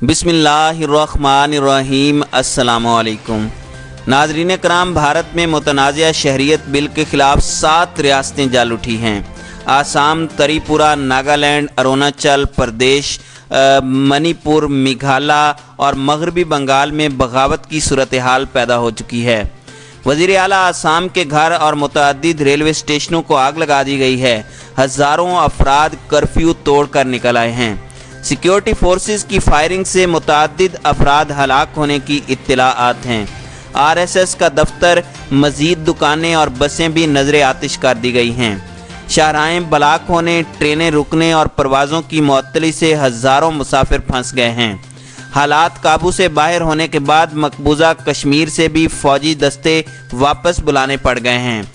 बिस्मिल्लाहिर्रहमानिर्रहीम। अस्सलामुअलैकुम नाज़रीन कराम, भारत में मुतनाज़िया शहरियत बिल के ख़िलाफ़ 7 रियासतें जल उठी हैं। आसाम, त्रिपुरा, नागालैंड, अरुणाचल प्रदेश, मणिपुर, मेघालय और मगरबी बंगाल में बगावत की सूरत हाल पैदा हो चुकी है। वज़ीर आला आसाम के घर और मुतअद्दिद रेलवे स्टेशनों को आग लगा दी गई है। हज़ारों अफराद कर्फ्यू तोड़ कर निकल आए हैं। सिक्योरिटी फोर्सेस की फायरिंग से मुतअद्दिद अफराद हलाक होने की इत्तलाआत हैं। RSS का दफ्तर, मज़ीद दुकानें और बसें भी नज़र आतिश कर दी गई हैं। शाहराहें ब्लॉक होने, ट्रेनें रुकने और परवाज़ों की मुअत्तली से हज़ारों मुसाफिर फंस गए हैं। हालात काबू से बाहर होने के बाद मकबूजा कश्मीर से भी फ़ौजी दस्ते वापस बुलाने पड़ गए हैं।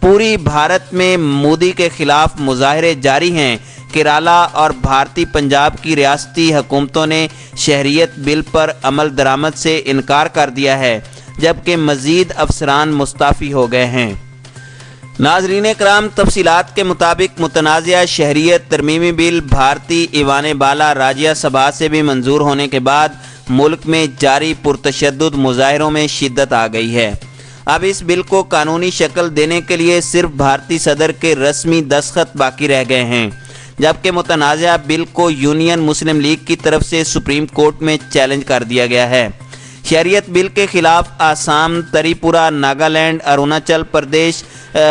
पूरी भारत में मोदी के ख़िलाफ़ मुजाहरे जारी हैं। केरला और भारतीय पंजाब की रियासती हुकूमतों ने शहरियत बिल पर अमल दरामद से इनकार कर दिया है, जबकि मज़ीद अफसरान मुस्तफ़ी हो गए हैं। नाज़रीन कराम, तफसीलात के मुताबिक मुतनाज़िया शहरियत तरमीमी बिल भारतीय ईवान बाला राज्य सभा से भी मंजूर होने के बाद मुल्क में जारी पुरतशद्दुद मुजाहरों में शिद्दत आ गई है। अब इस बिल को कानूनी शक्ल देने के लिए सिर्फ भारतीय सदर के रस्मी दस्तखत बाकी रह गए हैं, जबकि मुतनाज़िया बिल को यूनियन मुस्लिम लीग की तरफ से सुप्रीम कोर्ट में चैलेंज कर दिया गया है। शहरियत बिल के खिलाफ आसाम, त्रिपुरा, नागालैंड, अरुणाचल प्रदेश,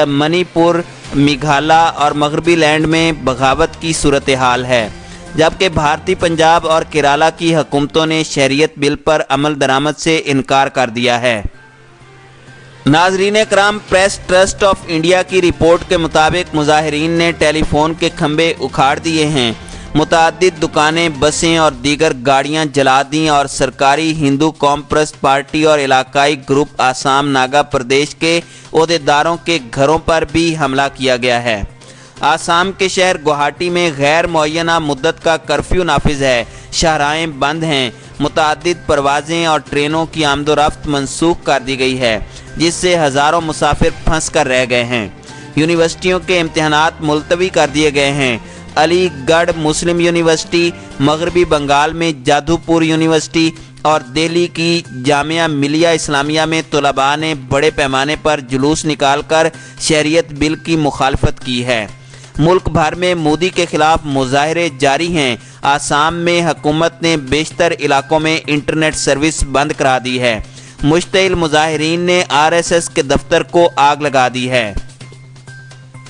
मणिपुर, मेघालय और मगरबी लैंड में बगावत की सूरत हाल है, जबकि भारतीय पंजाब और केरला की हुकूमतों ने शहरियत बिल पर अमल दरामद से इनकार कर दिया है। नाज़रीन कराम, प्रेस ट्रस्ट ऑफ इंडिया की रिपोर्ट के मुताबिक मुजाहिरीन ने टेलीफोन के खंभे उखाड़ दिए हैं, मुतअद्दिद दुकानें, बसें और दीगर गाड़ियां जला दी और सरकारी हिंदू कौम परस्त पार्टी और इलाकाई ग्रुप आसाम नागा प्रदेश के ओहदेदारों के घरों पर भी हमला किया गया है। आसाम के शहर गुवाहाटी में गैर मुअय्यना मुद्दत का कर्फ्यू नाफिज है। शाहराहें बंद हैं। मुतअद्दिद परवाज़ें और ट्रेनों की आमदोरफ्त मनसूख कर दी गई है, जिससे हज़ारों मुसाफिर फंस कर रह गए हैं। यूनिवर्सिटियों के इम्तहानात मुलतवी कर दिए गए हैं। अलीगढ़ मुस्लिम यूनिवर्सिटी, मगरबी बंगाल में जादूपुर यूनिवर्सिटी और दिल्ली की जामिया मिलिया इस्लामिया में तलबा ने बड़े पैमाने पर जुलूस निकालकर शहरियत बिल की मुखालफत की है। मुल्क भर में मोदी के खिलाफ मुजाहरे जारी हैं। आसाम में हुकूमत ने बेशतर इलाकों में इंटरनेट सर्विस बंद करा दी है। मुश्तिल मुजाहिरीन ने RSS के दफ्तर को आग लगा दी है।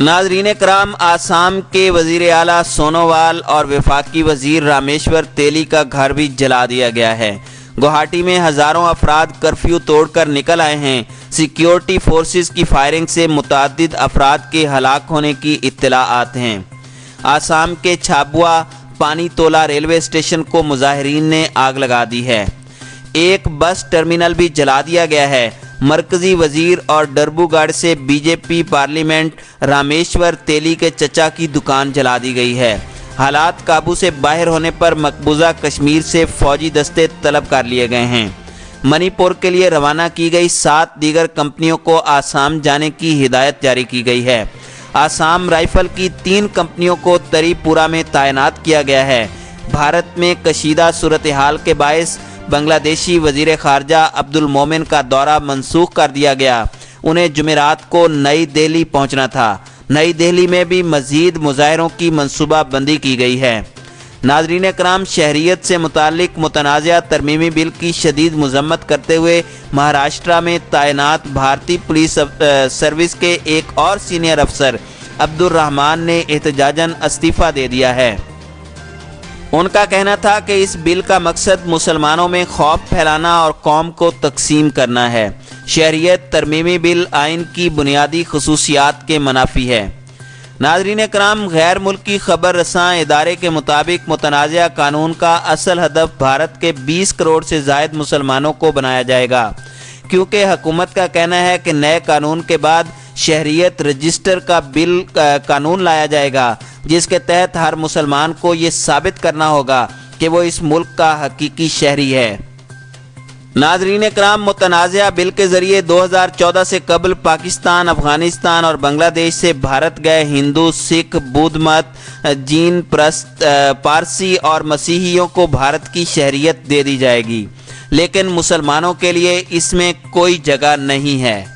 नाज़रीन कराम, आसाम के वज़ीर आला सोनोवाल और वफाकी वज़ीर रामेश्वर तेली का घर भी जला दिया गया है। गुवाहाटी में हज़ारों अफराद कर्फ्यू तोड़कर निकल आए हैं। सिक्योरिटी फोर्सेस की फायरिंग से मुतअद्दिद अफराद के हलाक होने की इत्तलाआत हैं। आसाम के छाबुआ पानी तोला रेलवे स्टेशन को मुजाहिरीन ने आग लगा दी है। एक बस टर्मिनल भी जला दिया गया है। मरकजी वजीर और डरबूगढ़ से BJP पार्लियामेंट रामेश्वर तेली के चचा की दुकान जला दी गई है। हालात काबू से बाहर होने पर मकबूजा कश्मीर से फौजी दस्ते तलब कर लिए गए हैं। मणिपुर के लिए रवाना की गई 7 दीगर कंपनियों को आसाम जाने की हिदायत जारी की गई है। आसाम राइफल की 3 कंपनियों को त्रिपुरा में तैनात किया गया है। भारत में कशीदा सूरत हाल के बायस बांग्लादेशी वजीर खारजा अब्दुल मोमिन का दौरा मनसूख कर दिया गया। उन्हें जुमेरात को नई दिल्ली पहुंचना था। नई दिल्ली में भी मज़ीद मुजाहरों की मनसूबा बंदी की गई है। नाज़रीन कराम, शहरियत से मुतालिक मुतनाज़िया तरमीमी बिल की शदीद मज़म्मत करते हुए महाराष्ट्र में तैनात भारतीय पुलिस सर्विस के एक और सीनियर अफसर अब्दुल रहमान ने एहतजाजन इस्तीफ़ा दे दिया है। उनका कहना था कि इस बिल का मकसद मुसलमानों में खौफ फैलाना और कौम को तकसीम करना है। शहरियत तरमीमी बिल आइन की बुनियादी खसूसियात के मुनाफी है। नाज़रीन कराम, गैर मुल्की खबर रसां इदारे के मुताबिक मुतनाज़िया कानून का असल हदफ भारत के 20 करोड़ से ज़ायद मुसलमानों को बनाया जाएगा, क्योंकि हुकूमत का कहना है कि नए कानून के बाद शहरियत रजिस्टर का बिल कानून लाया जाएगा, जिसके तहत हर मुसलमान को ये साबित करना होगा कि वो इस मुल्क का हकीकी शहरी है। नाज़रीन कराम, मुतनाज़ा बिल के ज़रिए 2014 से कबल पाकिस्तान, अफ़गानिस्तान और बांग्लादेश से भारत गए हिंदू, सिख, बुद्ध मत, जीन प्रस्त, पारसी और मसीहियों को भारत की शहरियत दे दी जाएगी, लेकिन मुसलमानों के लिए इसमें कोई जगह नहीं है।